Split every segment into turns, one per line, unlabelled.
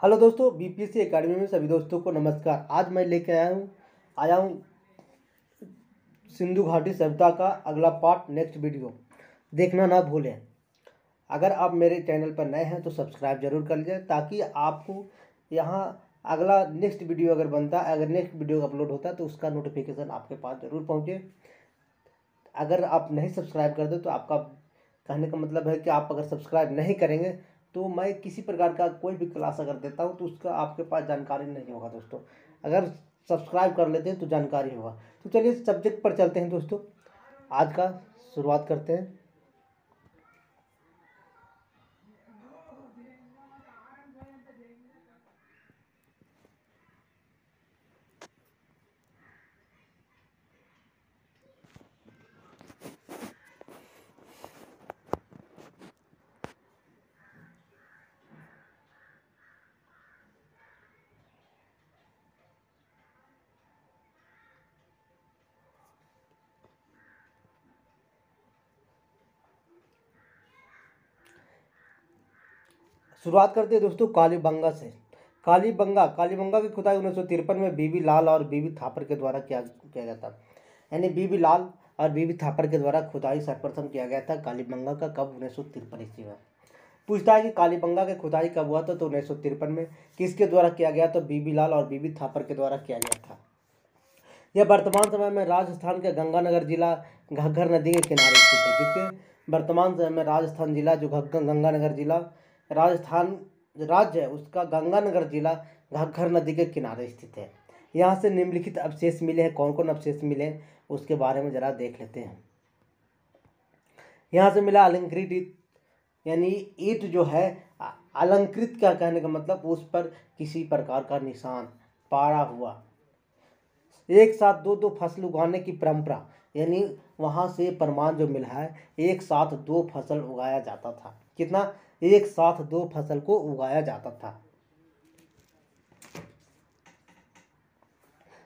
Hello दोस्तों, BPSC academy में सभी दोस्तों को नमस्कार। आज मैं लेके आया हूँ सिंधु घाटी सभ्यता का अगला पार्ट, नेक्स्ट वीडियो देखना ना भूलें। अगर आप मेरे चैनल पर नए हैं तो सब्सक्राइब जरूर कर लीजिए, ताकि आपको यहाँ अगला नेक्स्ट वीडियो अगर बनता है, अगर नेक्स्ट वीडियो अपलोड होता है तो उसका नोटिफिकेशन आपके पास ज़रूर पहुँचे। अगर आप नहीं सब्सक्राइब कर दो तो आपका कहने का मतलब है कि आप अगर सब्सक्राइब नहीं करेंगे तो मैं किसी प्रकार का कोई भी क्लास अगर देता हूँ तो उसका आपके पास जानकारी नहीं होगा दोस्तों। अगर सब्सक्राइब कर लेते हैं तो जानकारी होगा। तो चलिए सब्जेक्ट पर चलते हैं दोस्तों, आज का शुरुआत करते हैं। शुरुआत करते हैं दोस्तों कालीबंगा से। कालीबंगा की खुदाई 1953 में बीबी लाल और बीबी थापर के द्वारा किया गया था। यानी बीबी लाल और बीबी थापर के द्वारा खुदाई सर्वप्रथम किया गया था कालीबंगा का। कब? 1953 ईस्वी में। पूछता है कि कालीबंगा की खुदाई कब हुआ था, तो 1953 में। किसके द्वारा किया गया? तो बीबी लाल और बीबी थापर के द्वारा किया गया था। यह वर्तमान समय में राजस्थान के गंगानगर जिला घग्गर नदी के किनारे स्थित है। जिसके वर्तमान समय में राजस्थान जिला जो गंगानगर जिला राजस्थान राज्य है, उसका गंगानगर जिला घग्गर नदी के किनारे स्थित है। यहाँ से निम्नलिखित अवशेष मिले हैं। कौन कौन अवशेष मिले हैं उसके बारे में जरा देख लेते हैं। यहाँ से मिला अलंकृत ईंट, यानी ईंट जो है अलंकृत, क्या कहने का मतलब उस पर किसी प्रकार का निशान पारा हुआ। एक साथ दो दो फसल उगाने की परंपरा, यानी वहाँ से प्रमाण जो मिला है एक साथ दो फसल उगाया जाता था। कितना? एक साथ दो फसल को उगाया जाता था।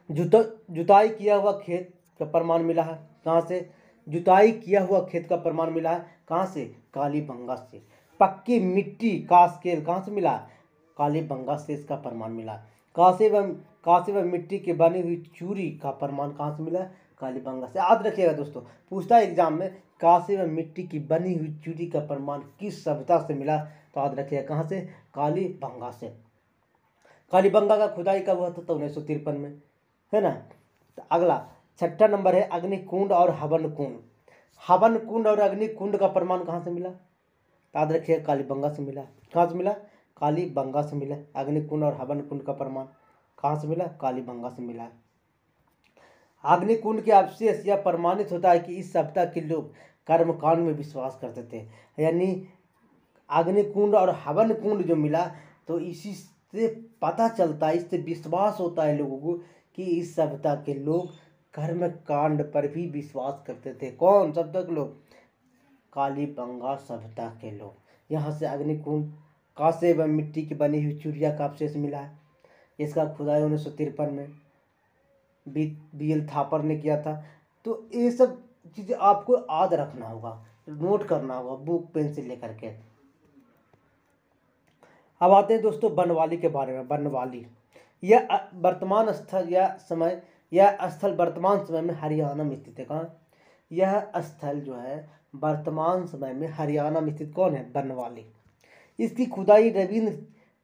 जुताई किया हुआ खेत का प्रमाण मिला है। कहाँ से? जुताई किया हुआ खेत का प्रमाण मिला है। कहाँ से? कालीबंगा से। पक्की मिट्टी का स्केल कहाँ से मिला? कालीबंगा से इसका प्रमाण मिला। कांसे व मिट्टी की बनी हुई चूड़ी का प्रमाण कहाँ से मिला? कालीबंगा से। याद रखिएगा दोस्तों, पूछता है एग्जाम में कांसे व मिट्टी की बनी हुई चूड़ी का प्रमाण किस सभ्यता से मिला, तो याद रखिएगा कहाँ से? कालीबंगा से। कालीबंगा का खुदाई कब हुआ था? तो 1953 में, है ना। तो अगला 6ठा नंबर है अग्निकुंड और हवन कुंड। हवन कुंड और अग्निकुंड का प्रमाण कहाँ से मिला? याद रखिए कालीबंगा से मिला। कहाँ से मिला? कालीबंगा से मिला। अग्निकुंड और हवन कुंड का प्रमाण कहाँ से मिला? कालीबंगा से मिला। अग्निकुंड के अवशेष यह प्रमाणित होता है कि इस सभ्यता के लोग कर्मकांड में विश्वास करते थे। यानी अग्निकुंड और हवन कुंड जो मिला, तो इसी से पता चलता है, इससे विश्वास होता है लोगों को कि इस सभ्यता के लोग कर्म कांड पर भी विश्वास करते थे। कौन सभ्यता के लोग? कालीबंगा सभ्यता के लोग। यहाँ से अग्निकुंड, कांसे व मिट्टी की बनी हुई चूड़िया का अवशेष मिला है। इसका खुदाई 1953 में बी एल थापर ने किया था। तो ये सब चीज़ें आपको याद रखना होगा, नोट करना होगा बुक पेन से लेकर के। अब आते हैं दोस्तों बनवाली के बारे में। बनवाली यह वर्तमान स्थल यह स्थल वर्तमान समय में हरियाणा में स्थित है। कहाँ? यह स्थल जो है वर्तमान समय में हरियाणा में स्थित कौन है? बनवाली। इसकी खुदाई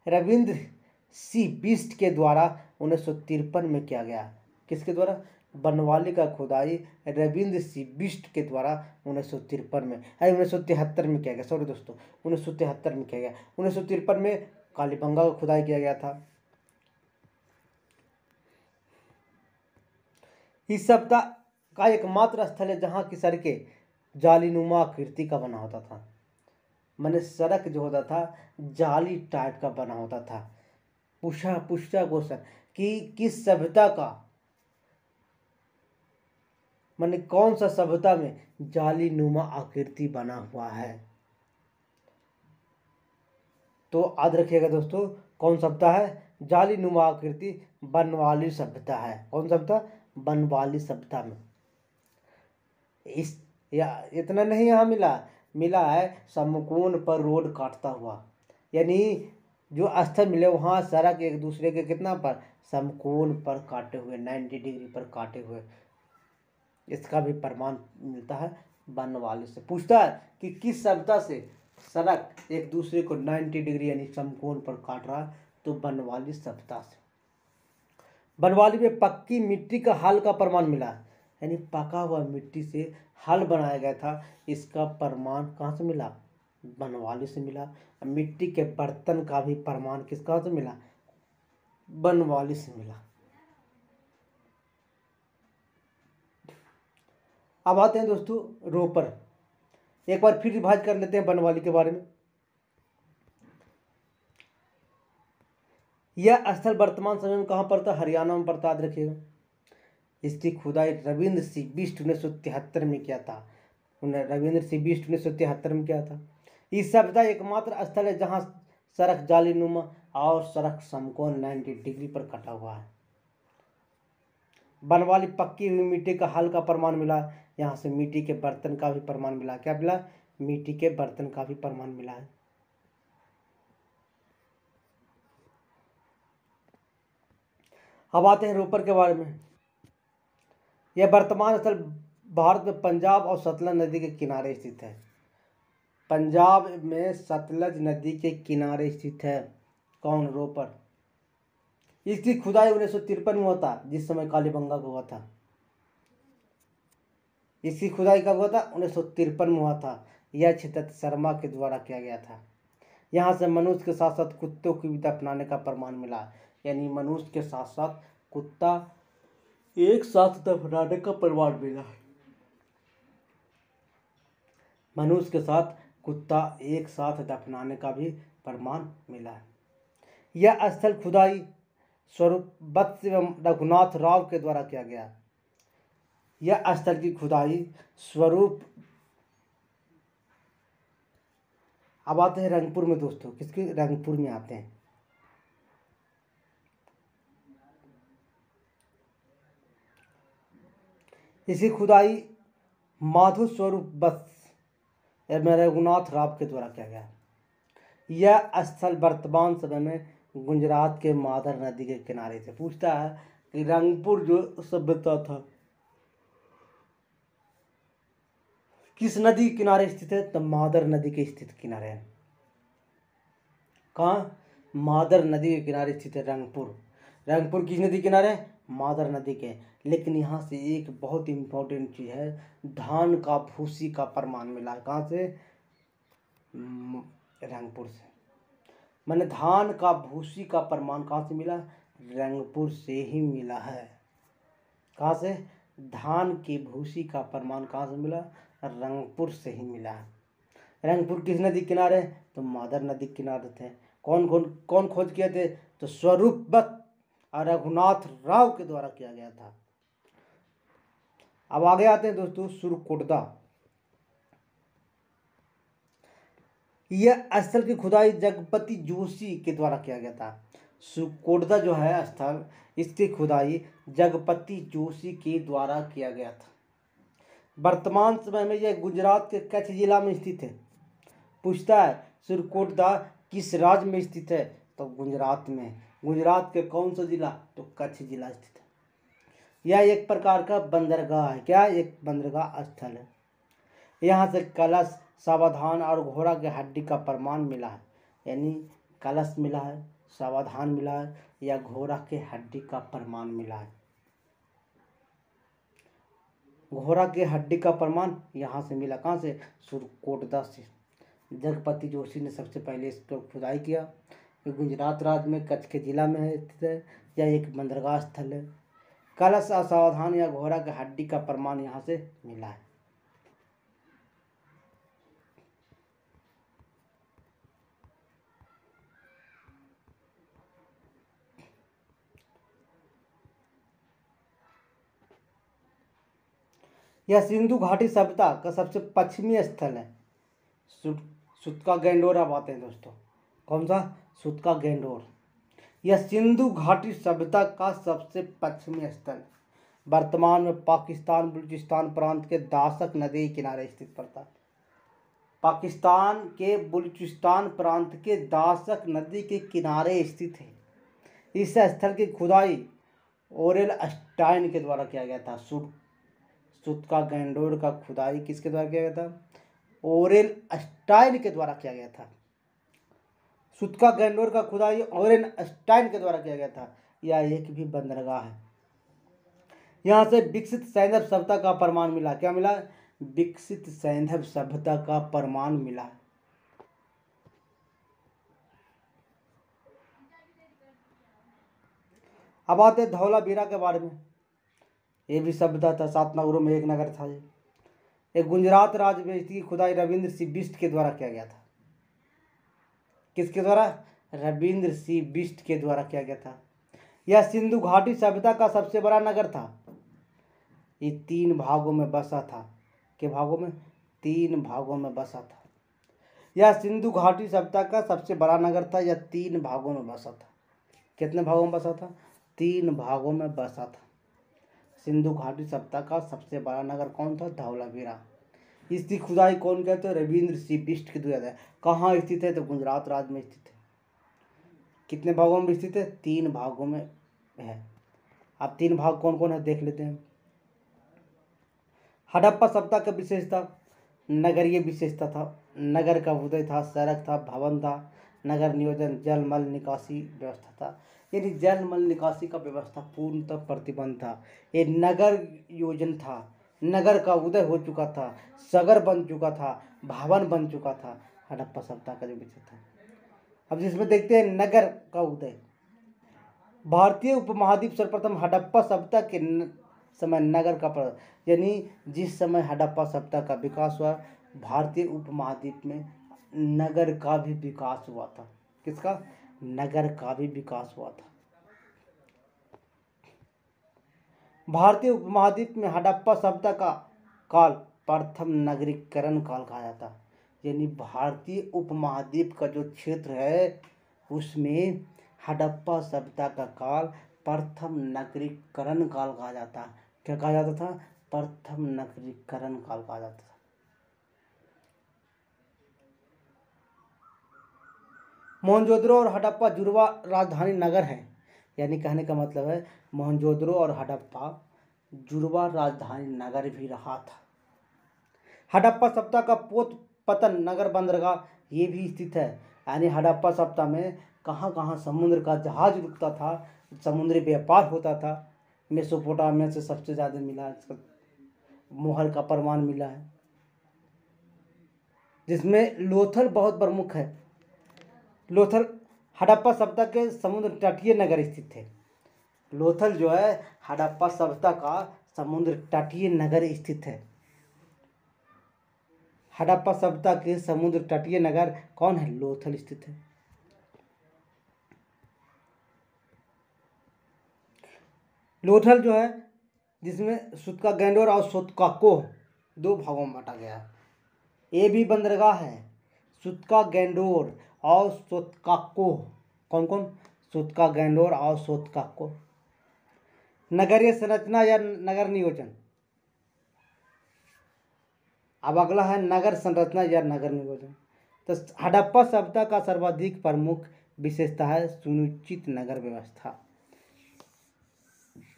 रविंद्र सी बिष्ट के द्वारा 1953 में किया गया। किसके द्वारा? बनवाली का खुदाई रविंद्र सी बिष्ट के द्वारा 1953 में, 1973 में किया गया। सॉरी दोस्तों, 1973 में किया गया। 1953 में कालीबंगा का खुदाई किया गया था। इस सभ्यता का एकमात्र स्थल है जहाँ की सड़कें जालीनुमा आकृति का बना होता था। मैंने सड़क जो होता था जाली टाइप का बना होता था। पूछा क्वेश्चन कि किस सभ्यता का, मैंने कौन सा सभ्यता में जालीनुमा आकृति बना हुआ है, तो याद रखिएगा दोस्तों कौन सभ्यता है? जालीनुमा आकृति बनवाली सभ्यता है। कौन सभ्यता? बनवाली सभ्यता में। इस या इतना नहीं यहाँ मिला है समकोण पर रोड काटता हुआ, यानी जो स्थल मिले वहाँ सड़क एक दूसरे के कितना पर, समकोण पर काटे हुए, 90 डिग्री पर काटे हुए। इसका भी प्रमाण मिलता है बनवाली से। पूछता है कि किस सभ्यता से सड़क एक दूसरे को 90 डिग्री यानी समकोण पर काट रहा है, तो बनवाली सभ्यता से। बनवाली में पक्की मिट्टी का हल का प्रमाण मिला है, यानी पका हुआ मिट्टी से हल बनाया गया था। इसका प्रमाण कहाँ से मिला, बनवाली से मिला। मिट्टी के बर्तन का भी प्रमाण किस कहाँ से मिला, बनवाली से मिला। अब आते हैं दोस्तों रोपर। एक बार फिर रिवाइज कर लेते हैं बनवाली के बारे में। यह स्थल वर्तमान समय में कहाँ पड़ता है, हरियाणा में पड़ता, याद रखिएगा। इसकी खुदाई रविंद्र सिंह बिष्ट 1973 में किया था। रविंद्र सिंह बिष्ट 1973 में किया था। इस सभ्यता एकमात्र स्थल है जहाँ सड़क जालीनुमा और सड़क समकोण 90 डिग्री पर कटा हुआ है। बनवाली पक्की हुई मिट्टी का हल का प्रमाण मिला। यहाँ से मिट्टी के बर्तन का भी प्रमाण मिला। क्या मिला, मिट्टी के बर्तन का भी प्रमाण मिला है। अब आते हैं रोपर के बारे में। यह वर्तमान स्थल भारत में पंजाब और सतलज नदी के किनारे स्थित है। पंजाब में सतलज नदी के किनारे स्थित है। कौन, रोपर। इसकी खुदाई 1953 में हुआ था, जिस समय कालीबंगा को हुआ था। इसकी खुदाई कब हुआ था, 1953 में हुआ था। यह क्षेत्र शर्मा के द्वारा किया गया था। यहाँ से मनुष्य के साथ साथ कुत्तों की भी दफनाने का प्रमाण मिला, यानी मनुष्य के साथ साथ कुत्ता एक साथ दफनाने का प्रमाण मिला है। मनुष्य के साथ कुत्ता एक साथ दफनाने का भी प्रमाण मिला है। यह स्थल खुदाई स्वरूप वत्स एवं रघुनाथ राव के द्वारा किया गया। यह स्थल की खुदाई स्वरूप। अब आते हैं रंगपुर में दोस्तों। किसके, रंगपुर में आते हैं। इसी खुदाई माधु स्वरूप वत्स एवं रघुनाथ राव के द्वारा किया गया। यह स्थल वर्तमान समय में गुजरात के मादर नदी के किनारे से। पूछता है कि रंगपुर जो सभ्यता था किस नदी के किनारे स्थित है, तो मादर नदी के स्थित किनारे है। कहाँ, मादर नदी के किनारे स्थित है रंगपुर। रंगपुर किस नदी के किनारे, मादर नदी के। लेकिन यहाँ से एक बहुत इंपॉर्टेंट चीज है, धान का भूसी का प्रमाण मिला है। कहाँ से, रंगपुर से। मैंने धान का भूसी का प्रमाण कहाँ से मिला, रंगपुर से ही मिला है। कहाँ से, धान की भूसी का प्रमाण कहाँ से मिला, रंगपुर से ही मिला है। रंगपुर किस नदी किनारे, तो मादर नदी किनारे थे। कौन खोज किए थे, तो स्वरूप वत्स और रघुनाथ राव के द्वारा किया गया था। अब आगे आते हैं दोस्तों सुरकोटदा। यह स्थल की खुदाई जगपति जोशी के द्वारा किया गया था। सुरकोटदा जो है स्थल, इसकी खुदाई जगपति जोशी के द्वारा किया गया था। वर्तमान समय में यह गुजरात के कच्छ जिला में स्थित है। पूछता है सुरकोटदा किस राज्य में स्थित है, तो गुजरात में। गुजरात के कौन सा जिला, तो कच्छ जिला स्थित है। यह एक प्रकार का बंदरगाह है। क्या, एक बंदरगाह स्थल है। यहाँ से कलश, सावधान और घोड़ा के हड्डी का प्रमाण मिला है, यानी कलश मिला है, सावधान मिला है, या घोड़ा के हड्डी का प्रमाण मिला है। घोड़ा के हड्डी का प्रमाण यहाँ से मिला। कहाँ से, सुरकोटदा से। जगपति जोशी ने सबसे पहले इसको खुदाई किया। गुजरात राज्य में कच्छ के जिला में स्थित है। यह एक बंदरगाह स्थल है। कलश, असावधान या घोड़ा के हड्डी का प्रमाण यहाँ से मिला है। यह सिंधु घाटी सभ्यता का सबसे पश्चिमी स्थल है। सुतका गैंडोर। अब आते हैं दोस्तों, कौन सा, सुतका गैंडोर। यह सिंधु घाटी सभ्यता का सबसे पश्चिमी स्थल वर्तमान में पाकिस्तान बलूचिस्तान प्रांत के दासक नदी के किनारे स्थित पड़ता है। पाकिस्तान के बलूचिस्तान प्रांत के दासक नदी के किनारे स्थित है। इस स्थल की खुदाई ओरेल स्टाइन के द्वारा किया गया था। सुतका गैंडोर का खुदाई किसके द्वारा किया गया था? ओरेल स्टाइन के द्वारा किया गया था। सुतका गैंडोर का खुदाई ओरेल स्टाइन के द्वारा किया गया था। यह एक भी बंदरगाह है। यहाँ से विकसित सैंधव सभ्यता का प्रमाण मिला। क्या मिला? विकसित सैंधव सभ्यता का प्रमाण मिला। अब आते धौलावीरा के बारे में। ये भी सभ्यता था। 7 नगरों में एक नगर था। ये गुजरात राज्य में इसकी खुदाई रविंद्र सिंह बिष्ट के द्वारा किया गया था। किसके द्वारा? रविंद्र सिंह बिष्ट के द्वारा किया गया था। यह सिंधु घाटी सभ्यता का सबसे बड़ा नगर था। ये 3 भागों में बसा था। के भागों में? 3 भागों में बसा था। यह सिंधु घाटी सभ्यता का सबसे बड़ा नगर था। यह 3 भागों में बसा था। कितने भागों में बसा था? 3 भागों में बसा था। सिंधु घाटी सभ्यता का सबसे बड़ा नगर कौन था? धौलावीरा। इसकी खुदाई कौन कहते हैं? रविंद्र सिंह बिष्ट के द्वारा। कहाँ स्थित है? तो गुजरात राज्य में स्थित है। कितने भागों में स्थित है? 3 भागों में है। अब 3 भाग कौन कौन है देख लेते हैं। हड़प्पा सभ्यता का विशेषता नगरीय विशेषता था। नगर का उदय था, सड़क था, भवन था, नगर नियोजन, जल मल निकासी व्यवस्था था। यानी जल मल निकासी का व्यवस्था पूर्णतः प्रतिबंध था। ये नगर योजन था। नगर का उदय हो चुका था, सगर बन चुका था, भवन बन चुका था। हड़प्पा सभ्यता का जो विषय था। अब जिसमें देखते हैं नगर का उदय। भारतीय उपमहाद्वीप सर्वप्रथम हड़प्पा सभ्यता के समय नगर का यानी जिस समय हड़प्पा सभ्यता का विकास हुआ, भारतीय उपमहाद्वीप में नगर का भी विकास हुआ था। किसका? नगर का भी विकास हुआ था। भारतीय उपमहाद्वीप में हड़प्पा सभ्यता का काल प्रथम नगरीकरण काल कहा जाता है। यानी भारतीय उपमहाद्वीप का जो क्षेत्र है उसमें हड़प्पा सभ्यता का काल प्रथम नगरीकरण काल कहा जाता है। क्या कहा जाता था? प्रथम नगरीकरण काल कहा जाता था। मोहनजोदड़ो और हड़प्पा जुड़वा राजधानी नगर है। यानी कहने का मतलब है मोहनजोदड़ो और हड़प्पा जुड़वा राजधानी नगर भी रहा था। हड़प्पा सभ्यता का पोत पतन नगर बंदरगाह ये भी स्थित है। यानी हड़प्पा सभ्यता में कहाँ कहाँ समुद्र का जहाज रुकता था, समुद्री व्यापार होता था। मेसोपोटामिया से सबसे ज़्यादा मिला, मोहर का प्रमाण मिला है, जिसमें लोथल बहुत प्रमुख है। लोथल हड़प्पा सभ्यता के समुद्र तटीय नगर स्थित थे। लोथल जो है हड़प्पा सभ्यता का समुद्र तटीय नगर स्थित है। हड़प्पा सभ्यता के समुद्र तटीय नगर कौन है? लोथल स्थित है। लोथल जो है जिसमें सुतका गैंडोर और सोतकाको 2 भागों में बांटा गया। ये भी बंदरगाह है। सुतका गैंडोर और सोतकाको। कौन कौन? सुतका गैंडोर और सोतकाको। नगरीय संरचना या नगर नियोजन। अब अगला है नगर संरचना या नगर नियोजन। तो हड़प्पा सभ्यता का सर्वाधिक प्रमुख विशेषता है सुनियोजित नगर व्यवस्था।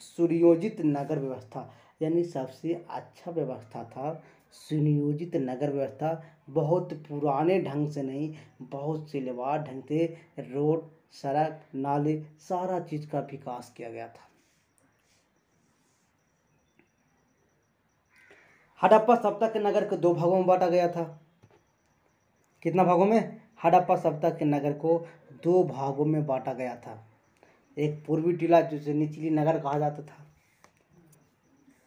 सुनियोजित नगर व्यवस्था यानी सबसे अच्छा व्यवस्था था सुनियोजित नगर व्यवस्था। बहुत पुराने ढंग से नहीं, बहुत सिलवार ढंग से रोड, सड़क, नाले, सारा चीज का विकास किया गया था। हड़प्पा सभ्यता के नगर को 2 भागों में बांटा गया था। कितना भागों में? हड़प्पा सभ्यता के नगर को 2 भागों में बांटा गया था। एक पूर्वी टीला जिसे निचली नगर कहा जाता था,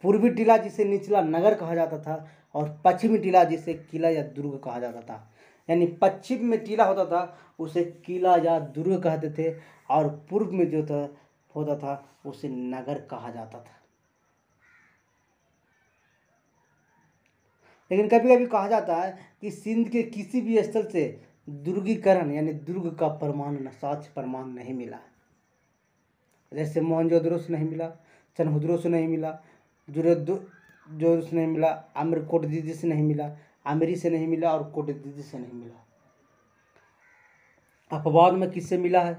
पूर्वी टीला जिसे निचला नगर कहा जाता था, और पश्चिमी टीला जिसे किला या दुर्ग कहा जाता था। यानी पश्चिम में टीला होता था उसे किला या दुर्ग कहते थे, और पूर्व में जो था होता था उसे नगर कहा जाता था। लेकिन कभी कभी कहा जाता है कि सिंध के किसी भी स्थल से दुर्गीकरण यानी दुर्ग का प्रमाण साक्ष्य प्रमाण नहीं मिला। जैसे मोहनजोदड़ो से नहीं मिला, चनहुदरो से नहीं मिला, जोर से नहीं मिला, आमिरकोटदीदी से नहीं मिला, आमिरी से नहीं मिला और कोटद्दीदी से नहीं मिला। अपवाद में किससे मिला है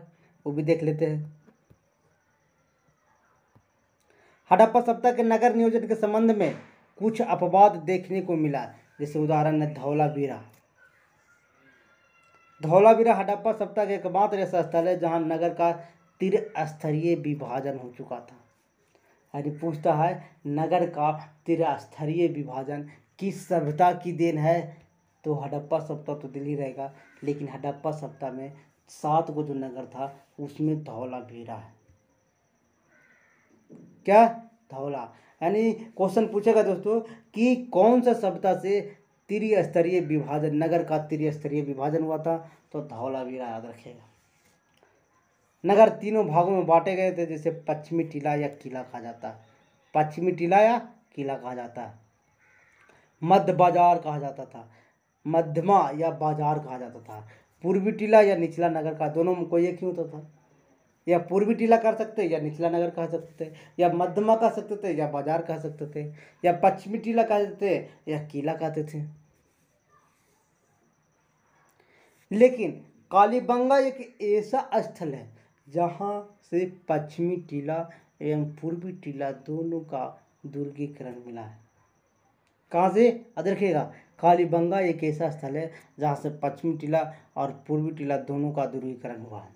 वो भी देख लेते हैं। हड़प्पा सभ्यता के नगर नियोजन के संबंध में कुछ अपवाद देखने को मिला, जैसे उदाहरण है धौलावीरा। धौलावीरा हड़प्पा सभ्यता का एकमात्र ऐसा स्थल है जहां नगर का त्रिस्तरीय विभाजन हो चुका था। यानी पूछता है नगर का त्रिस्तरीय विभाजन किस सभ्यता की देन है, तो हड़प्पा सभ्यता तो दिल्ली रहेगा, लेकिन हड़प्पा सभ्यता में 7 को जो नगर था उसमें धौलावीरा है। क्या? धौला। यानी क्वेश्चन पूछेगा दोस्तों कि कौन सा सभ्यता से त्रिस्तरीय विभाजन, नगर का त्रिस्तरीय विभाजन हुआ था, तो धौलावीरा याद रखेगा। नगर 3 भागों में बांटे गए थे, जैसे पश्चिमी टीला या किला कहा जाता है, पश्चिमी टीला या किला कहा जाता है, मध्य बाजार कहा जाता था, मध्यमा या बाजार कहा जाता था, पूर्वी टीला या निचला नगर का, दोनों में कोई एक ही होता था। या पूर्वी टीला कर सकते या निचला नगर कह सकते थे, या मध्यमा कह सकते थे या बाजार कह सकते थे, या पश्चिमी टीला कहते थे या किला कहते थे। लेकिन कालीबंगा एक ऐसा स्थल है जहां से पश्चिमी टीला एवं पूर्वी टीला दोनों का दुर्गीकरण मिला है। कहाँ से? देखिएगा, कालीबंगा एक ऐसा स्थल है जहाँ से पश्चिमी टीला और पूर्वी टीला दोनों का दुर्गीकरण हुआ है।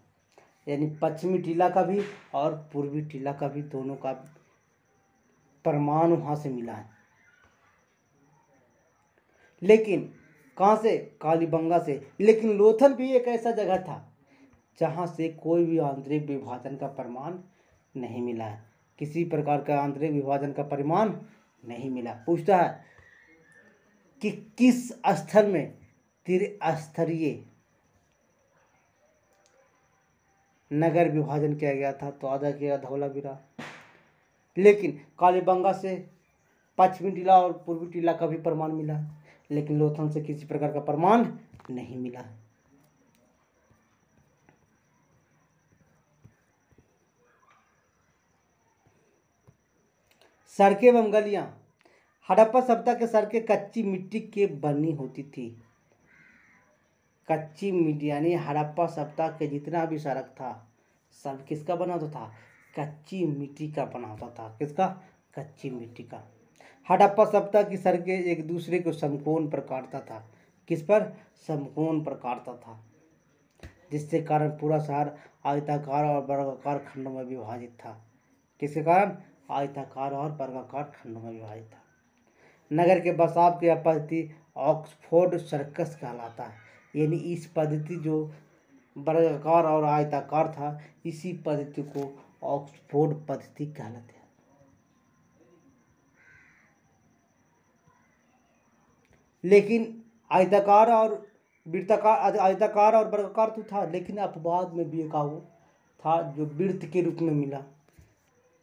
यानी पश्चिमी टीला का भी और पूर्वी टीला का भी दोनों का प्रमाण वहाँ से मिला है। लेकिन कहाँ से? कालीबंगा से। लेकिन लोथल भी एक ऐसा जगह था जहाँ से कोई भी आंतरिक विभाजन का प्रमाण नहीं मिला है, किसी प्रकार का आंतरिक विभाजन का प्रमाण नहीं मिला। पूछता है कि किस स्थल में त्रिस्तरीय नगर विभाजन किया गया था, तो आधा किया धौलावीरा। लेकिन कालीबंगा से पश्चिमी टीला और पूर्वी टीला का भी प्रमाण मिला, लेकिन लोथल से किसी प्रकार का प्रमाण नहीं मिला। सड़कें एवं गलियां। हड़प्पा सभ्यता के सड़कें कच्ची मिट्टी के बनी होती थी। कच्ची मिट्टी, यानी हड़प्पा सभ्यता के जितना भी सड़क था सब किसका बना होता था? कच्ची मिट्टी का बना होता था। किसका? कच्ची मिट्टी का। हड़प्पा सभ्यता की सड़कें एक दूसरे को समकोण पर काटता था। किस पर? समकोण पर काटता था, जिससे कारण पूरा शहर आयताकार और वर्गाकार खंडों में विभाजित था। किसके कारण? आयताकार और वर्गाकार खंडों में विभाजित था। नगर के बसाव की यह पद्धति ऑक्सफोर्ड सर्कस कहलाता है। यानी इस पद्धति जो वर्गाकार और आयताकार था, इसी पद्धति को ऑक्सफोर्ड पद्धति कहलाते हैं। लेकिन आयताकार और वृत्ताकार, आयताकार और वर्गाकार तो था, लेकिन अपवाद में भी एक वो था जो वृत्त के रूप में मिला,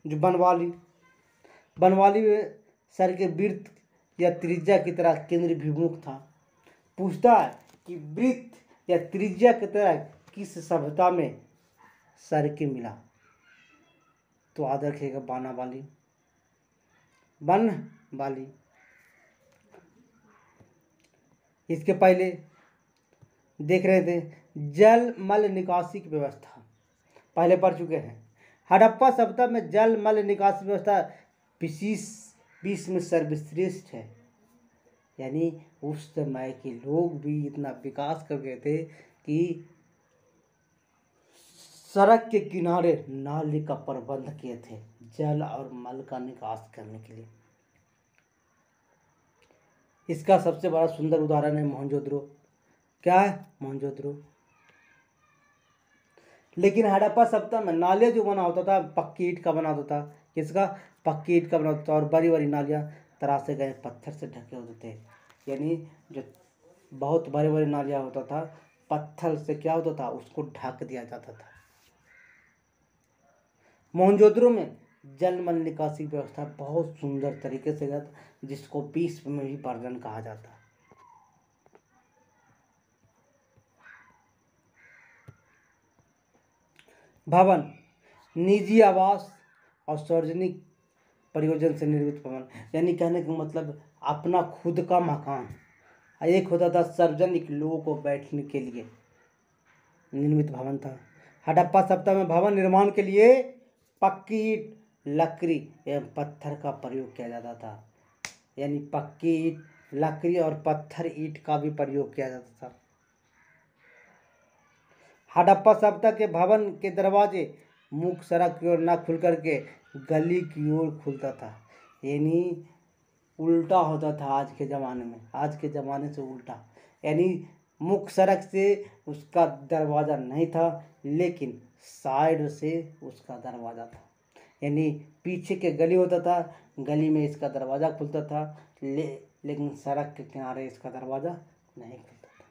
जो बनवाली सर के वृत्त या त्रिज्या की तरह केंद्र विमुख था। पूछता है कि वृत्त या त्रिज्या की तरह किस सभ्यता में सड़कें मिला, तो याद रखिएगा बनवाली। इसके पहले देख रहे थे जल मल निकासी की व्यवस्था, पहले पढ़ चुके हैं। हड़प्पा सभ्यता में जल मल निकासी व्यवस्था विश्व में सर्वश्रेष्ठ है। यानी उस समय के लोग भी इतना विकास कर गए थे कि सड़क के किनारे नाले का प्रबंध किए थे जल और मल का निकास करने के लिए। इसका सबसे बड़ा सुंदर उदाहरण है मोहनजोदड़ो। क्या है? मोहनजोदड़ो। लेकिन हड़प्पा सभ्यता में नाले जो बना होता था पक्की ईंट का बना होता था। किसका? पक्की ईंट का बना होता था, और बड़ी बड़ी नालियाँ तरासे गए पत्थर से ढके होते थे। यानी जो बहुत बड़े बड़े नालियाँ होता था, पत्थर से क्या होता था, उसको ढक दिया जाता था। मोहनजोदड़ो में जल मल निकासी व्यवस्था बहुत सुंदर तरीके से था, जिसको विश्व में भी वर्णन कहा जाता है। भवन, निजी आवास और सार्वजनिक परियोजना से निर्मित भवन। यानी कहने का मतलब अपना खुद का मकान, एक होता था सार्वजनिक लोगों को बैठने के लिए निर्मित भवन था। हड़प्पा सभ्यता में भवन निर्माण के लिए पक्की ईंट, लकड़ी एवं पत्थर का प्रयोग किया जाता था। यानी पक्की ईंट, लकड़ी और पत्थर ईंट का भी प्रयोग किया जाता था। हड़प्पा सभ्यता के भवन के दरवाजे मुख्य सड़क की ओर न खुल करके गली की ओर खुलता था। यानी उल्टा होता था आज के ज़माने में, आज के ज़माने से उल्टा। यानी मुख्य सड़क से उसका दरवाज़ा नहीं था, लेकिन साइड से उसका दरवाज़ा था। यानी पीछे के गली होता था, गली में इसका दरवाज़ा खुलता था, लेकिन सड़क के किनारे इसका दरवाज़ा नहीं खुलता था।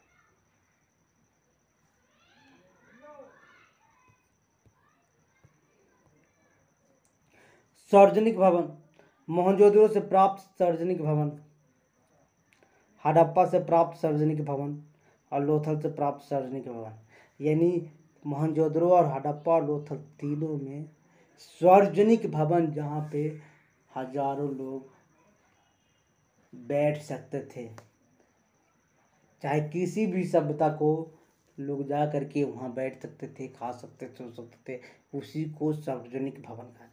सार्वजनिक भवन, मोहनजोदड़ो से प्राप्त सार्वजनिक भवन, हड़प्पा से प्राप्त सार्वजनिक भवन और लोथल से प्राप्त सार्वजनिक भवन। यानी मोहनजोदड़ो और हड़प्पा और लोथल तीनों में सार्वजनिक भवन जहाँ पे हजारों लोग बैठ सकते थे, चाहे किसी भी सभ्यता को लोग जा करके वहाँ बैठ सकते थे, खा सकते थे, सो सकते थे, उसी को सार्वजनिक भवन कहते हैं।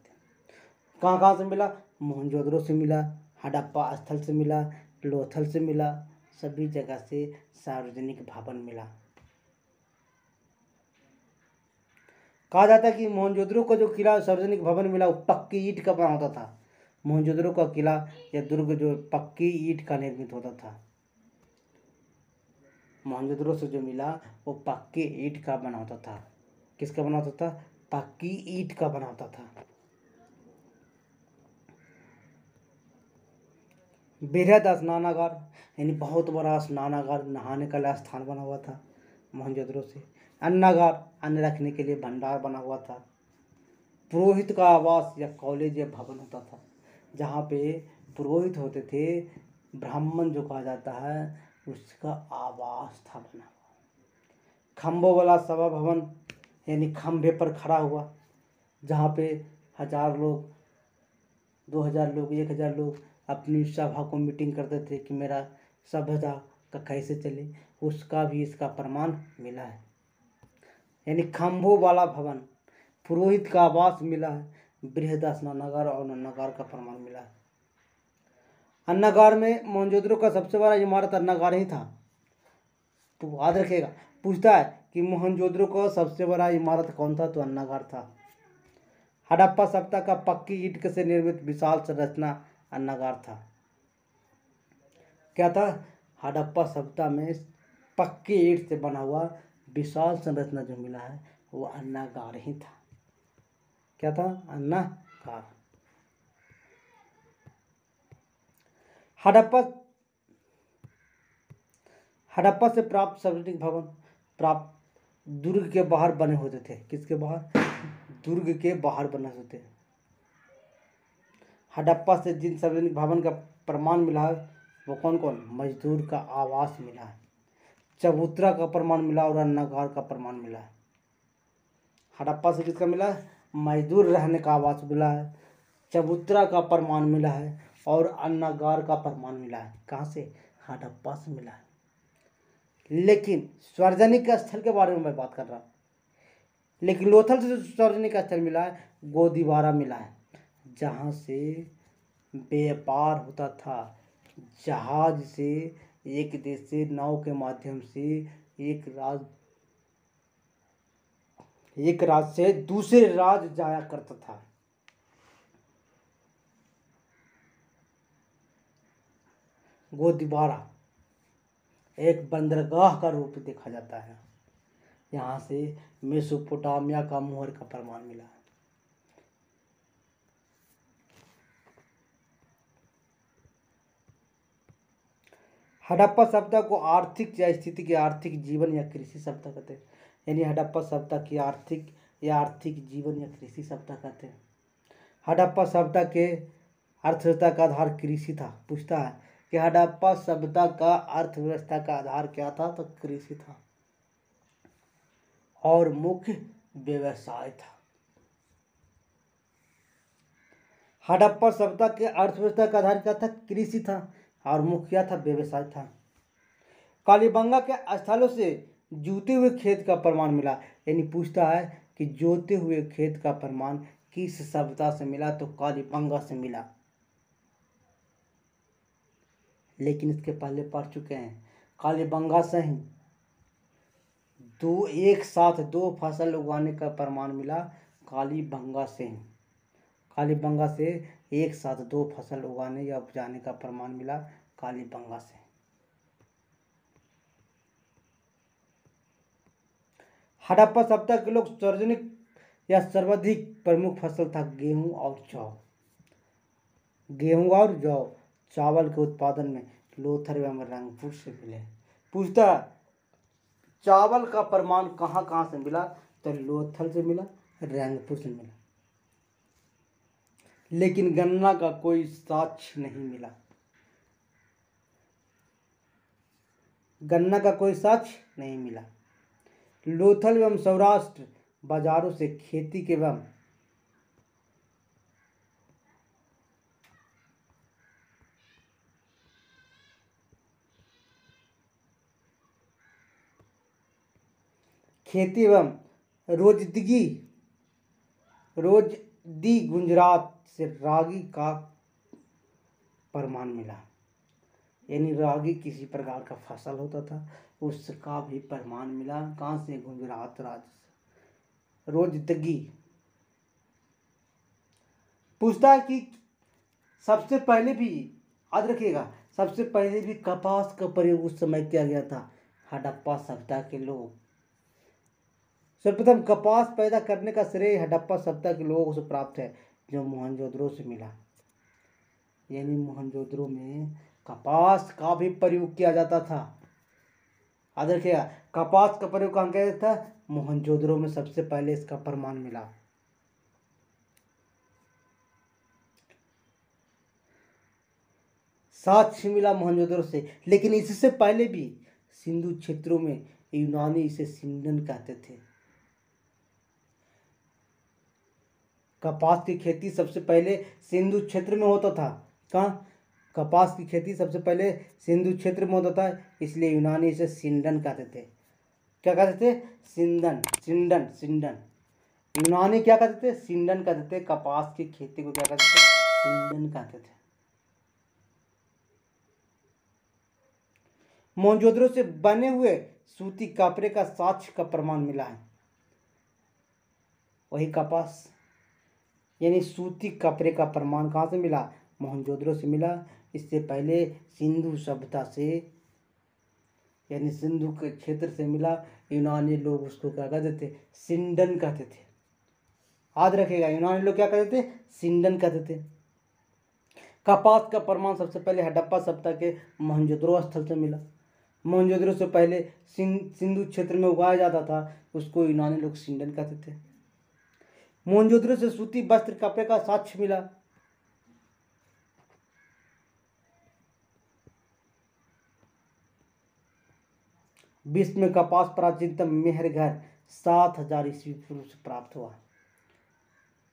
कहाँ कहाँ से मिला? मोहनजोदड़ो से मिला, हड़प्पा स्थल से मिला, लोथल से मिला, सभी जगह से सार्वजनिक भवन मिला। कहा जाता है कि मोहनजोदड़ो का जो किला सार्वजनिक भवन मिला वो पक्की ईंट का बना होता था। मोहनजोदड़ो का किला या दुर्ग जो पक्की ईंट का निर्मित होता था। मोहनजोदड़ो से जो मिला वो पक्की ईंट का बना होता था। किसका बना होता था? पक्की ईंट का बना होता था। बृहद स्नानागार, यानी बहुत बड़ा स्नानागार, नहाने का स्थान बना हुआ था मोहनजोदड़ो से। अन्नागार, अन्न रखने के लिए भंडार बना हुआ था। पुरोहित का आवास या कॉलेज या भवन होता था, जहाँ पे पुरोहित होते थे, ब्राह्मण जो कहा जाता है, उसका आवास था बना हुआ। खम्भों वाला सभा भवन, यानी खम्भे पर खड़ा हुआ, जहाँ पे 1000 लोग, 2000 लोग, 1000 लोग अपनी सभा को मीटिंग करते थे कि मेरा सभ्यता का कैसे चले, उसका भी इसका प्रमाण मिला है। यानी खम्भों वाला भवन, पुरोहित का आवास मिला है, बृहद स्नानागार और अन्नागार का प्रमाण मिला है। अन्नागार में मोहनजोदड़ो का सबसे बड़ा इमारत अन्नागार ही था। तो याद रखेगा, पूछता है कि मोहनजोदड़ो का सबसे बड़ा इमारत कौन था, तो अन्नागार था। हड़प्पा सभ्यता का पक्की ईंट से निर्मित विशाल संरचना अन्नागार था। क्या था? हड़प्पा सभ्यता में पक्की ईंट से बना हुआ विशाल संरचना जो मिला है वो अन्नागार ही था। क्या था? अन्नागार। हड़प्पा से प्राप्त सार्वजनिक भवन प्राप्त दुर्ग के बाहर बने होते थे। किसके बाहर? दुर्ग के बाहर बने होते थे। हड़प्पा से जिन सार्वजनिक भवन का प्रमाण मिला है वो कौन कौन? मजदूर का आवास मिला है, चबूतरा का प्रमाण मिला और अन्नागार का प्रमाण मिला है। हड़प्पा से किसका मिला है? मजदूर रहने का आवास मिला है, चबूतरा का प्रमाण मिला है और अन्नागार का प्रमाण मिला है। कहाँ से? हड़प्पा से मिला है। लेकिन सार्वजनिक स्थल के बारे में मैं बात कर रहा हूँ। लेकिन लोथल से जो सार्वजनिक स्थल मिला है गोदीवारा मिला है, जहाँ से व्यापार होता था, जहाज से एक देश से नाव के माध्यम से एक राज्य से दूसरे राज्य जाया करता था। गोदीवारा एक बंदरगाह का रूप देखा जाता है। यहाँ से मेसोपोटामिया का मुहर का प्रमाण मिला है। हड़प्पा सभ्यता को आर्थिक या स्थिति के आर्थिक जीवन या कृषि सभ्यता कहते हैं। यानी हड़प्पा सभ्यता की आर्थिक जीवन या कृषि सभ्यता कहते हैं। हड़प्पा सभ्यता के अर्थव्यवस्था का आधार कृषि था। पूछता है कि हड़प्पा सभ्यता का अर्थव्यवस्था का आधार क्या था, तो कृषि था और मुख्य व्यवसाय था। हड़प्पा सभ्यता के अर्थव्यवस्था का आधार क्या था? कृषि था और मुख्य क्या था? व्यवसाय था। कालीबंगा के स्थलों से जोते हुए खेत का प्रमाण मिला। यानी पूछता है कि जोते हुए खेत का प्रमाण किस सभ्यता से मिला, तो कालीबंगा से मिला। लेकिन इसके पहले पढ़ चुके हैं, कालीबंगा से ही एक साथ दो फसल उगाने का प्रमाण मिला। कालीबंगा से एक साथ दो फसल उगाने या उपजाने का प्रमाण मिला कालीबंगा से। हड़प्पा सभ्यता के लोग सार्वजनिक या सर्वाधिक प्रमुख फसल था गेहूं और जौ। चावल के उत्पादन में लोथल एवं रंगपुर से मिले। पूछता चावल का प्रमाण कहाँ कहाँ से मिला, तो लोथल से मिला, रंगपुर से मिला। लेकिन गन्ना का कोई साक्ष्य नहीं मिला। लोथल एवं सौराष्ट्र बाजारों से खेती के एवं रोजदी गुजरात से रागी का प्रमाण मिला। यानी रागी किसी प्रकार का फसल होता था, उसका भी प्रमाण मिला। कहाँ से? गुजरात राज्य से। रोजदगी पूछता है कि सबसे पहले भी, याद रखिएगा, सबसे पहले भी कपास का प्रयोग उस समय किया गया था। हड़प्पा सभ्यता के लोग सर्वप्रथम कपास पैदा करने का श्रेय हड़प्पा सभ्यता के लोगों से प्राप्त है, जो मोहनजोदड़ो से मिला। यानी मोहनजोदड़ो में कपास का भी प्रयोग किया जाता था। याद रखिएगा, कपास का प्रयोग कहाँ किया जाता था? मोहनजोदड़ो में सबसे पहले इसका प्रमाण मिला। साक्ष्य मिला मोहनजोदड़ो से। लेकिन इससे पहले भी सिंधु क्षेत्रों में यूनानी इसे सिंडन कहते थे। कपास की खेती सबसे पहले सिंधु क्षेत्र में होता था। कहाँ? कपास की खेती सबसे पहले सिंधु क्षेत्र में होता था, इसलिए यूनानी इसे सिंडन कहते थे। क्या कहते थे? सिंडन। यूनानी क्या कहते थे? सिंडन कहते थे। कपास की खेती को क्या कहते थे? सिंडन कहते थे। मोहनजोदड़ो से बने हुए सूती कपड़े का साक्ष्य का प्रमाण मिला है। वही कपास यानी सूती कपड़े का प्रमाण कहाँ से मिला? मोहनजोदड़ो से मिला। इससे पहले सिंधु सभ्यता से, यानी सिंधु के क्षेत्र से मिला। यूनानी लोग उसको क्या कहते थे? सिंडन कहते थे। याद रखिएगा, यूनानी लोग क्या कहते थे? सिंडन कहते थे। कपास का प्रमाण सबसे पहले हड़प्पा सभ्यता के मोहनजोदड़ो स्थल से मिला। मोहनजोदड़ो से पहले सिंधु क्षेत्र में उगाया जाता था, उसको यूनानी लोग सिंडन कहते थे। मोहनजोदड़ो से सूती वस्त्र कपड़े का साक्ष्य मिला। विश्व में कपास प्राचीनतम मेहरगढ़ 7000 ईस्वी पूर्व से प्राप्त हुआ।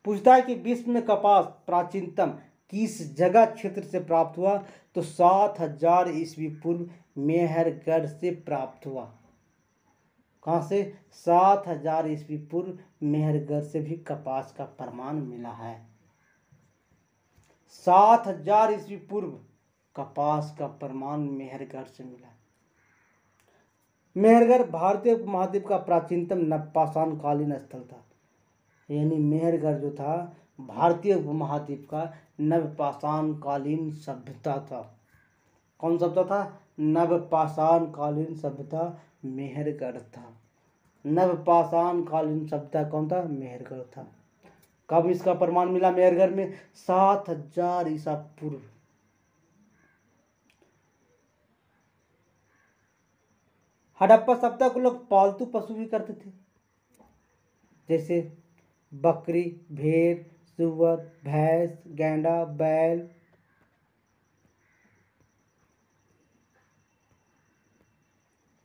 पूछता है कि विश्व में कपास प्राचीनतम किस जगह क्षेत्र से प्राप्त हुआ, तो 7000 ईस्वी पूर्व मेहरगढ़ से प्राप्त हुआ। कहाँ से? 7000 ईस्वी पूर्व मेहरगढ़ से भी कपास का प्रमाण मिला है। 7000 ईस्वी पूर्व कपास का प्रमाण मेहरगढ़ से मिला। मेहरगढ़ भारतीय उपमहाद्वीप का प्राचीनतम नवपाषाण कालीन स्थल था। यानी मेहरगढ़ जो था भारतीय उपमहाद्वीप का नवपाषाण कालीन सभ्यता था। कौन सभ्यता था? नवपाषाण कालीन सभ्यता मेहरगढ़ था। नवपाषाण कालीन सभ्यता कौन था? मेहरगढ़ था। कब इसका प्रमाण मिला मेहरगढ़ में? 7000 ईसा पूर्व। हड़प्पा सभ्यता को लोग पालतू पशु भी करते थे, जैसे बकरी, भेड़, सुअर, भैंस, गैंडा, बैल।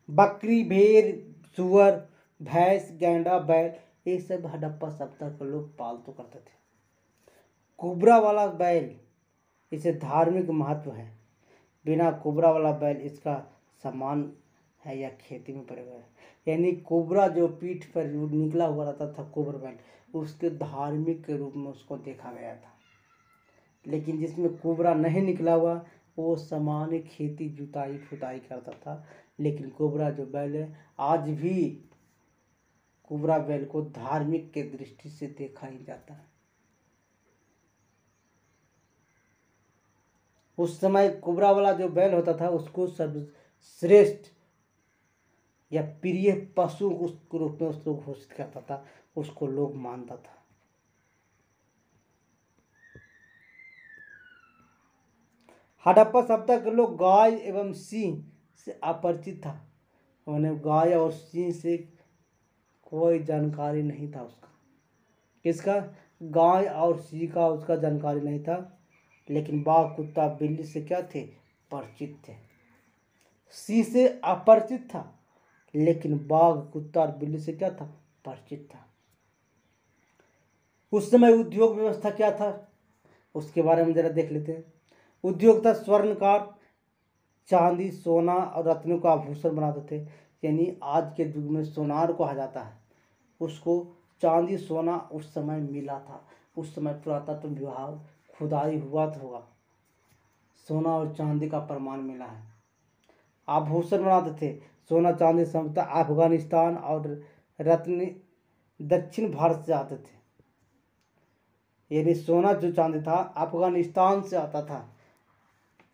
बकरी, भेड़, सुअर, भैंस, गैंडा, बैल, ये सब हड़प्पा सभ्यता के लोग पालतू करते थे। कुबरा वाला बैल, इसे धार्मिक महत्व है। बिना कुबरा वाला बैल इसका सम्मान है या खेती में प्रयोग है। यानी कोबरा जो पीठ पर निकला हुआ रहता था कोबर बैल, उसके धार्मिक के रूप में उसको देखा गया था। लेकिन जिसमें कोबरा नहीं निकला हुआ वो सामान्य खेती जुताई फुताई करता था। लेकिन कोबरा जो बैल है, आज भी कोबरा बैल को धार्मिक के दृष्टि से देखा ही जाता है। उस समय कोबरा वाला जो बैल होता था उसको सर्वश्रेष्ठ या प्रिय पशु उसके रूप में उसको घोषित करता था, उसको लोग मानता था। हड़प्पा सभ्यता के लोग गाय एवं सिंह से अपरिचित था। उन्हें गाय और सिंह से कोई जानकारी नहीं था उसका। किसका? गाय और सिंह का उसका जानकारी नहीं था। लेकिन बाघ कुत्ता बिल्ली से क्या थे? परिचित थे। सिंह से अपरिचित था, लेकिन बाघ कुत्ता और बिल्ली से क्या था? परिचित था। उस समय उद्योग व्यवस्था क्या था उसके बारे में जरा देख लेते हैं। उद्योग था स्वर्णकार, चांदी सोना और रत्नों का आभूषण बनाते थे। यानी आज के युग में सोनार को कहा जाता है, उसको चांदी सोना उस समय मिला था। उस समय पुरातत्व विभाग खुदाई हुआ तो होगा, सोना और चांदी का प्रमाण मिला है। आभूषण बनाते थे, सोना चांदी संभवतः अफगानिस्तान और रत्न दक्षिण भारत से आते थे। यानी सोना जो चांदी था अफगानिस्तान से आता था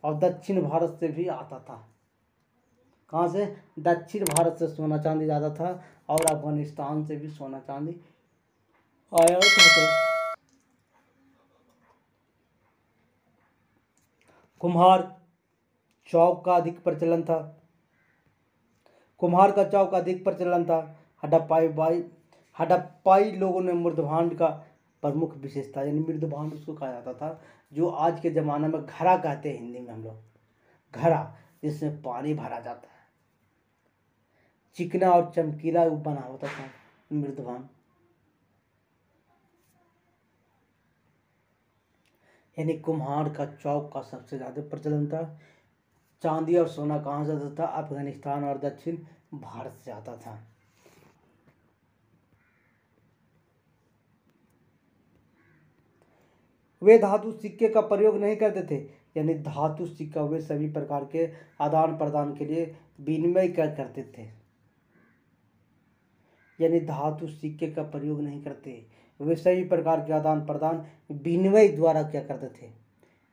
और दक्षिण भारत से भी आता था। कहाँ से? दक्षिण भारत से सोना चांदी आता था और अफगानिस्तान से भी सोना चांदी आयात होता। कुम्हार चौक का अधिक प्रचलन था। कुम्हार का चौक अधिक प्रचलन था। हड़प्पाई लोगों ने मृदभांड का प्रमुख विशेषता, यानी मृदभांड उसको कहा जाता था, जो आज के ज़माने में घड़ा कहते हैं हिंदी में हम लोग। घड़ा जिसमें पानी भरा जाता है, चिकना और चमकीला बना होता था मृदभांड। यानी कुम्हार का चौक का सबसे ज़्यादा प्रचलन था। चांदी और सोना कहाँ से आता था? अफगानिस्तान और दक्षिण भारत से आता था। वे धातु सिक्के का प्रयोग नहीं करते थे। यानी धातु सिक्का वे सभी प्रकार के आदान प्रदान के लिए विनिमय करते थे। यानी धातु सिक्के का प्रयोग नहीं करते, वे सभी प्रकार के आदान प्रदान विनिमय द्वारा क्या करते थे?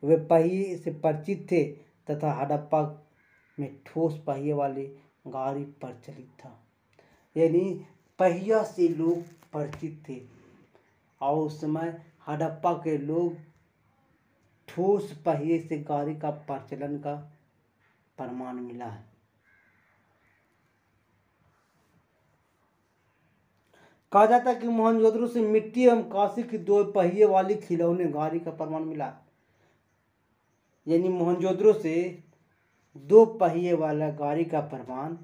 वे पहिए से परिचित थे तथा हड़प्पा में ठोस पहिए वाली गाड़ी प्रचलित था। यानी पहिया से लोग परिचित थे और उस समय हड़प्पा के लोग ठोस पहिए से गाड़ी का प्रचलन का प्रमाण मिला है। कहा जाता है कि मोहनजोदड़ो से मिट्टी एवं कांसे की 2 पहिए वाली खिलौने गाड़ी का प्रमाण मिला। यानी मोहनजोदड़ो से 2 पहिए वाला गाड़ी का प्रमाण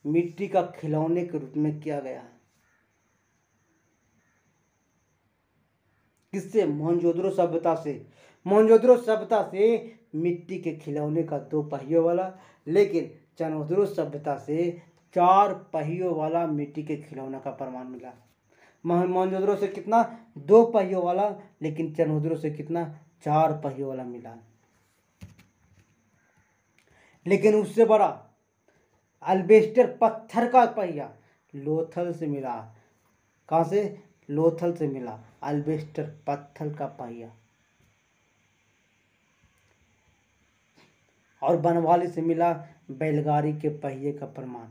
मिट्टी का खिलौने के रूप में किया गया है। किससे? मोहनजोदड़ो सभ्यता से। मोहनजोदड़ो सभ्यता से मिट्टी के खिलौने का 2 पहियों वाला, लेकिन चनोदड़ो सभ्यता से 4 पहियों वाला मिट्टी के खिलौना का प्रमाण मिला। मोहनजोदड़ो से कितना? 2 पहियों वाला, लेकिन चनोदड़ो से कितना? 4 पहियों वाला मिला। लेकिन उससे बड़ा अल्बेस्टर पत्थर का पहिया लोथल से मिला। कहाँ से? लोथल से मिला अल्बेस्टर पत्थर का पहिया। और बनवाली से मिला बैलगाड़ी के पहिए का प्रमाण।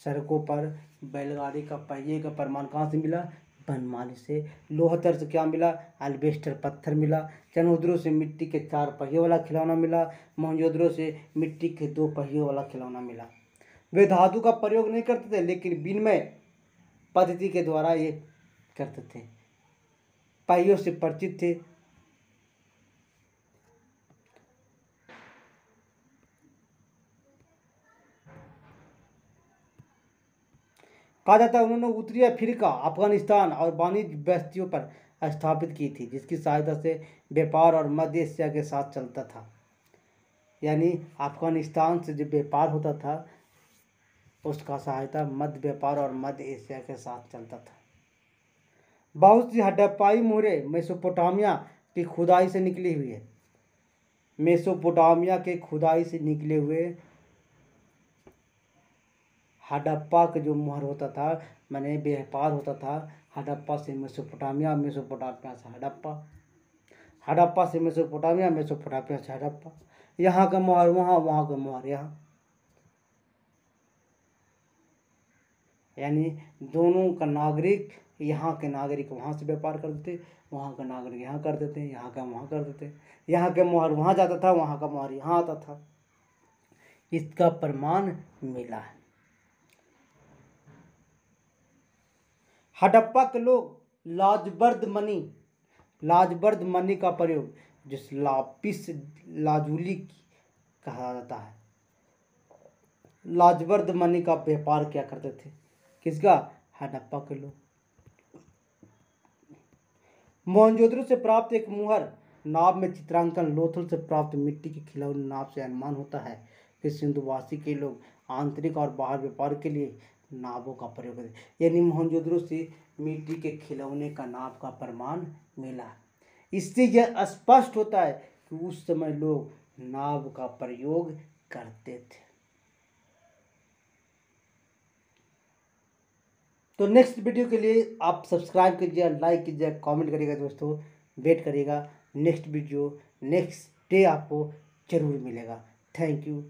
सड़कों पर बैलगाड़ी का पहिए का प्रमाण कहाँ से मिला? बनवाली से। लोहतर से क्या मिला? अल्बेस्टर पत्थर मिला। चनोदड़ो से मिट्टी के 4 पहिए वाला खिलौना मिला। मोहनजोदड़ो से मिट्टी के 2 पहियों वाला खिलौना मिला। वे धातु का प्रयोग नहीं करते थे, लेकिन विनिमय पद्धति के द्वारा ये करते थे, पहियों से परिचित थे। कहा जाता है उन्होंने उत्तरी अफ्रीका, अफगानिस्तान और वाणिज्य बस्तियों पर स्थापित की थी, जिसकी सहायता से व्यापार और मध्य एशिया के साथ चलता था। यानी अफगानिस्तान से जो व्यापार होता था उसका सहायता मध्य व्यापार और मध्य एशिया के साथ चलता था। बहुत सी हड़प्पाई मोहरें मेसोपोटामिया की खुदाई से निकली हुई है। मेसोपोटामिया के खुदाई से निकले हुए हड़प्पा का जो मोहर होता था, माने व्यापार होता था हड़प्पा से मेसोपोटामिया, मेसोपोटामिया से हड़प्पा, हड़प्पा से मेसोपोटामिया, मेसोपोटामिया से हड़प्पा। यहाँ का मोहर वहाँ, वहाँ का मोहर यहाँ, यानी दोनों का नागरिक, यहाँ के नागरिक वहाँ से व्यापार कर देते, वहाँ का नागरिक यहाँ कर देते, यहाँ का वहाँ कर देते, यहाँ के मोहर वहाँ जाता था, वहाँ का मोहर यहाँ आता था। इसका प्रमाण मिला है। हड़प्पा के लोग लाजबर्द मनी का प्रयोग, जिस लापिस लाजुली कहा जाता है, लाजबर्द मनी का व्यापार क्या करते थे। किसका? हड़प्पा के लोग। मोहनजोदड़ो से प्राप्त एक मुहर नाव में चित्रांकन लोथल से प्राप्त मिट्टी के खिलौने नाव से अनुमान होता है कि सिंधुवासी के लोग आंतरिक और बाहर व्यापार के लिए नावों का प्रयोग करते। यानी मोहनजोदड़ो से मिट्टी के खिलौने का नाव का प्रमाण मिला। इससे यह स्पष्ट होता है कि उस समय लोग नाव का प्रयोग करते थे। तो नेक्स्ट वीडियो के लिए आप सब्सक्राइब कीजिए, लाइक कीजिए, कमेंट करिएगा दोस्तों, वेट करिएगा। नेक्स्ट वीडियो नेक्स्ट डे आपको जरूर मिलेगा। Thank you.